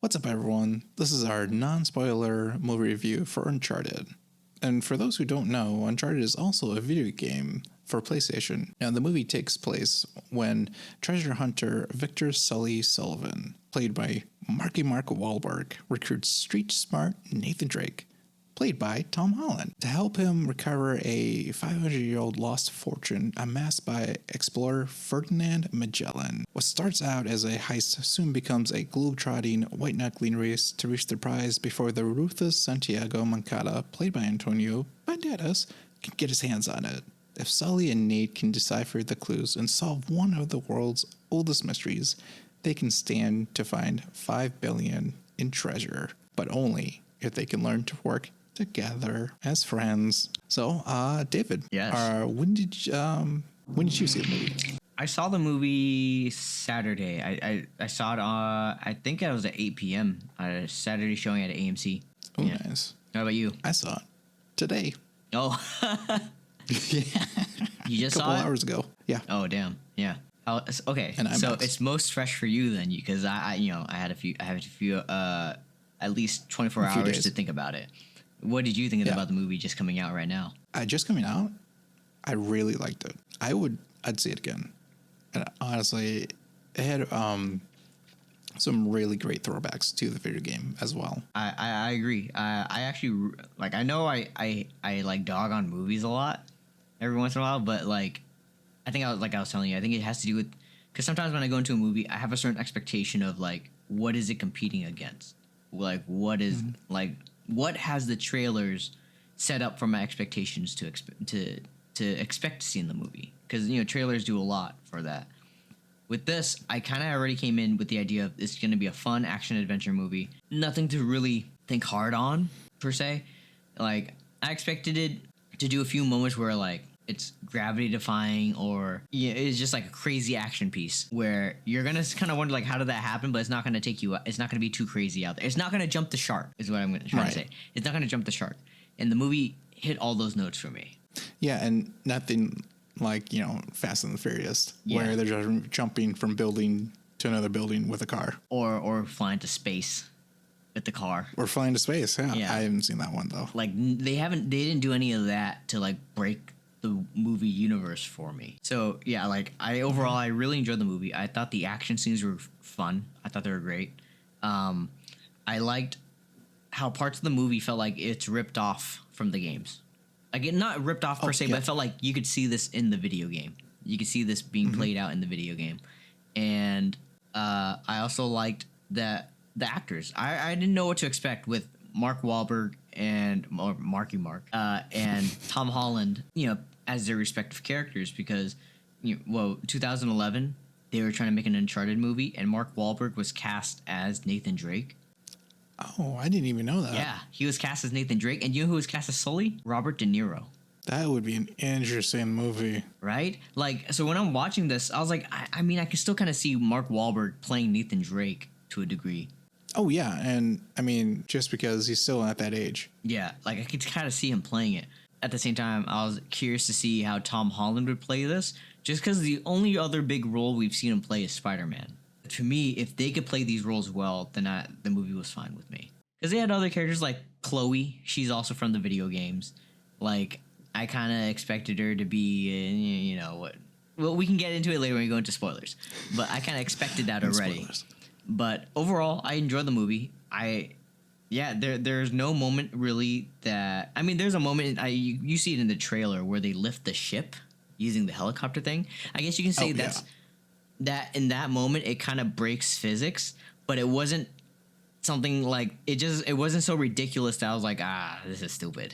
What's up, everyone? This is our non-spoiler movie review for Uncharted. And for those who don't know, Uncharted is also a video game for PlayStation. Now, the movie takes place when treasure hunter Victor Sully Sullivan, played by Mark Wahlberg, recruits street-smart Nathan Drake, played by Tom Holland, to help him recover a 500-year-old lost fortune amassed by explorer Ferdinand Magellan. What starts out as a heist soon becomes a globe-trotting, white-knuckling race to reach the prize before the ruthless Santiago Moncada, played by Antonio Banderas, can get his hands on it. If Sully and Nate can decipher the clues and solve one of the world's oldest mysteries, they can stand to find $5 billion in treasure, but only if they can learn to work together as friends. So, David, yes. When did you see the movie? I saw the movie Saturday. I saw it. I think it was at 8 p.m. Saturday showing at AMC. Oh, yeah. Nice. How about you? I saw it today. Oh, yeah. You just saw it? A couple hours ago. Yeah. Oh, damn. Yeah. Okay. So it's most fresh for you then, because I had a few at least 24 hours to think about it. What did you think about the movie just coming out right now? Just coming out, I really liked it. I'd see it again. And honestly, it had some really great throwbacks to the video game as well. I agree. I actually I know I like dog on movies a lot every once in a while, but I think I was telling you, I think it has to do with, because sometimes when I go into a movie, I have a certain expectation of what is it competing against? What is what has the trailers set up for my expectations to expect to see in the movie? Because trailers do a lot for that. With this, I kind of already came in with the idea of it's going to be a fun action adventure movie. Nothing to really think hard on per se. I expected it to do a few moments where it's gravity defying, or it's just a crazy action piece where you're gonna kind of wonder how did that happen, but it's not gonna take you. It's not gonna be too crazy out there. It's not gonna jump the shark, is what I'm gonna try to say. It's not gonna jump the shark, and the movie hit all those notes for me. Yeah, and nothing Fast and the Furious, where they're just jumping from building to another building with a car, or flying to space with the car, or flying to space. Yeah. I haven't seen that one though. They didn't do any of that to break the movie universe for me. So I really enjoyed the movie. I thought the action scenes were fun. I thought they were great. I liked how parts of the movie felt like it's ripped off from the games. Not ripped off per se, but it felt like you could see this in the video game. You could see this being played out in the video game. And I also liked that the actors. I didn't know what to expect with Mark Wahlberg and Tom Holland, as their respective characters, because 2011 they were trying to make an Uncharted movie, and Mark Wahlberg was cast as Nathan Drake. Oh, I didn't even know that. Yeah, he was cast as Nathan Drake, and you know who was cast as Sully? Robert De Niro. That would be an interesting movie, right? So when I'm watching this, I was like, I mean, I can still kind of see Mark Wahlberg playing Nathan Drake to a degree. Oh, yeah. And I mean, just because he's still at that age. Yeah, I could kind of see him playing it. At the same time, I was curious to see how Tom Holland would play this, just because the only other big role we've seen him play is Spider-Man. To me, if they could play these roles well, then the movie was fine with me. Because they had other characters like Chloe. She's also from the video games. I kind of expected her to be, what? Well, we can get into it later when we go into spoilers. But I kind of expected that already. Spoilers. But overall, I enjoyed the movie. There's no moment really that... I mean, there's a moment... You see it in the trailer where they lift the ship using the helicopter thing. I guess you can say that in that moment, it kind of breaks physics. But it wasn't something it wasn't so ridiculous that I was like, this is stupid.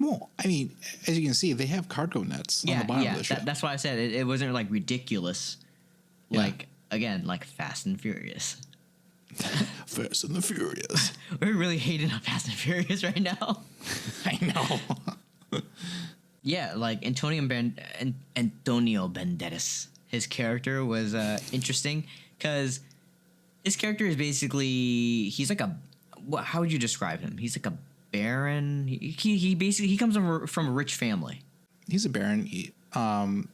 Well, I mean, as you can see, they have cargo nets on the bottom of the ship. That's why I said it wasn't ridiculous. Again, Fast and Furious. Fast and the Furious. We're really hating on Fast and Furious right now. I know. Antonio Banderas. His character was interesting because his character is basically, he's how would you describe him? He's like a baron. He comes from a rich family. He's a baron.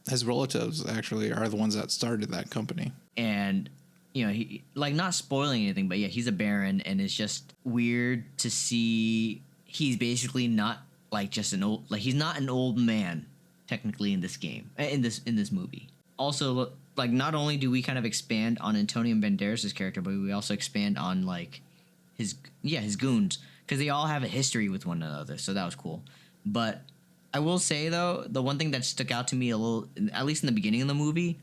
His relatives actually are the ones that started that company. And you know, he like not spoiling anything, but yeah, he's a baron, and it's just weird to see he's basically not like just an old, like he's not an old man technically in this game, in this movie. Also, like not only do we kind of expand on Antonio Banderas' character, but we also expand on like his goons, because they all have a history with one another, so that was cool. But I will say though, the one thing that stuck out to me a little, at least in the beginning of the movie,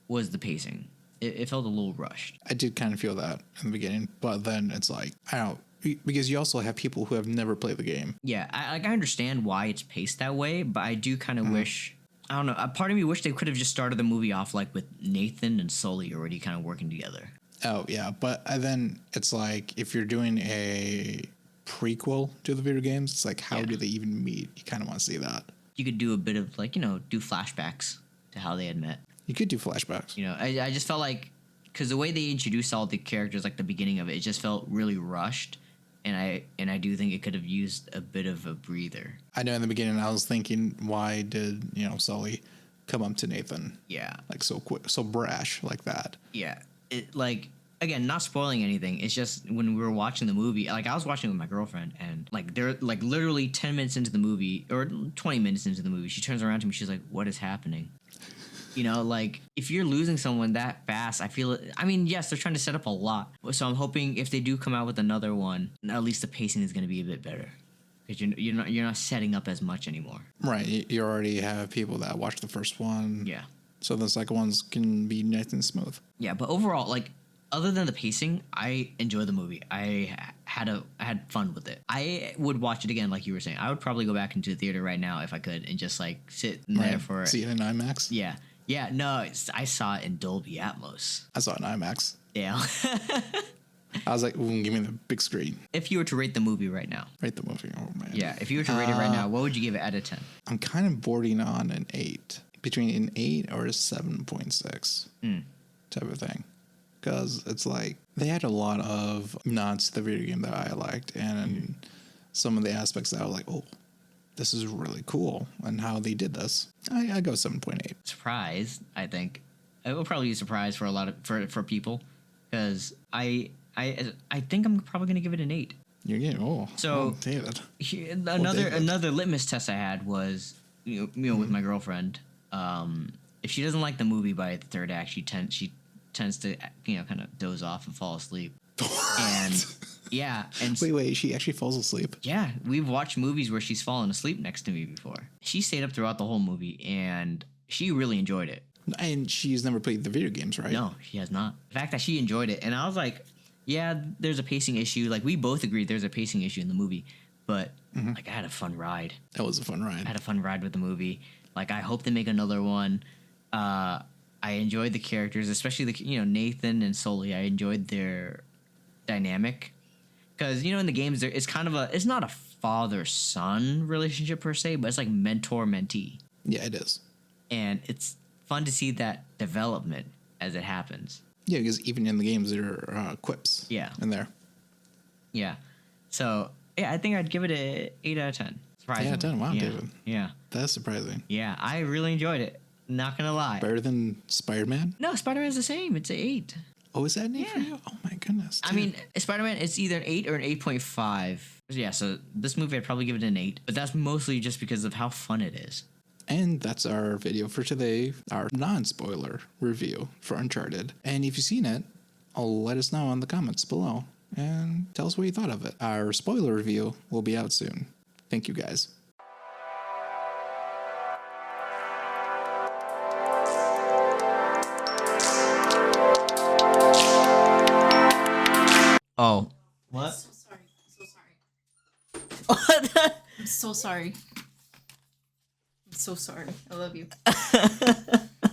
was the pacing. It felt a little rushed. I did kind of feel that in the beginning, but then it's like, I don't know, because you also have people who have never played the game. Yeah, I understand why it's paced that way, but I do kind of wish, I don't know, a part of me wish they could have just started the movie off like with Nathan and Sully already kind of working together. Oh yeah, but then it's like if you're doing a prequel to the video games, it's like how do they even meet? You kind of want to see that. You could do a bit of like, you know, do flashbacks to how they had met. You could do flashbacks. You know, I just felt like, because the way they introduced all the characters, like the beginning of it, it just felt really rushed, and I do think it could have used a bit of a breather. I know in the beginning I was thinking, why did Sully come up to Nathan? Yeah, like so quick, so brash like that. Yeah, it like. Again, not spoiling anything. It's just when we were watching the movie, like I was watching with my girlfriend, and like they're like literally 10 minutes into the movie or 20 minutes into the movie, she turns around to me. She's like, "What is happening?" You know, like if you're losing someone that fast, I feel it. I mean, yes, they're trying to set up a lot, so I'm hoping if they do come out with another one, at least the pacing is going to be a bit better, because you're not setting up as much anymore. Right, you already have people that watched the first one. Yeah. So the second ones can be nice and smooth. Yeah, but overall, like, other than the pacing, I enjoyed the movie. I had fun with it. I would watch it again, like you were saying. I would probably go back into the theater right now if I could, and just like sit in there for see it in IMAX. Yeah. No, I saw it in Dolby Atmos. I saw it in IMAX. Yeah. I was like, ooh, give me the big screen. If you were to rate the movie right now. Rate the movie, oh man. Yeah, if you were to rate it right now, what would you give it out of 10? I'm kind of bordering on an 8. Between an 8 or a 7.6 type of thing. Because it's like they had a lot of nods to the video game that I liked, and some of the aspects that I was like, oh, this is really cool, and how they did this. I go 7.8. Surprise, I think. It will probably be a surprise for a lot of for people, because I think I'm probably gonna give it an 8. You're getting David. Another litmus test I had was with my girlfriend. If she doesn't like the movie by the third act, she tends to kind of doze off and fall asleep. And wait, she actually falls asleep? Yeah, we've watched movies where she's fallen asleep next to me before. She stayed up throughout the whole movie, and she really enjoyed it. And she's never played the video games, right? No, she has not. The fact that she enjoyed it, and I was like, yeah, there's a pacing issue. Like, we both agreed there's a pacing issue in the movie, but like, I had a fun ride. That was a fun ride. I had a fun ride with the movie. Like, I hope they make another one. I enjoyed the characters, especially Nathan and Sully. I enjoyed their dynamic, because in the games it's not a father-son relationship per se, but it's like mentor-mentee. Yeah, it is, and it's fun to see that development as it happens. Yeah, because even in the games there are quips. Yeah, in there. Yeah, so yeah, I think I'd give it a 8 out of 10. Surprisingly. 8 out of 10. Wow, yeah. David. Yeah, that's surprising. Yeah, I really enjoyed it. Not gonna lie. Better than Spider-Man? No, Spider-Man's the same. It's an 8. Oh, is that an 8 for you? Oh my goodness. Dude. I mean, Spider-Man, it's either an 8 or an 8.5. Yeah, so this movie I'd probably give it an 8, but that's mostly just because of how fun it is. And that's our video for today, our non-spoiler review for Uncharted. And if you've seen it, let us know in the comments below and tell us what you thought of it. Our spoiler review will be out soon. Thank you, guys. Oh. What? So sorry. So sorry. I'm so sorry. I'm so sorry. I love you.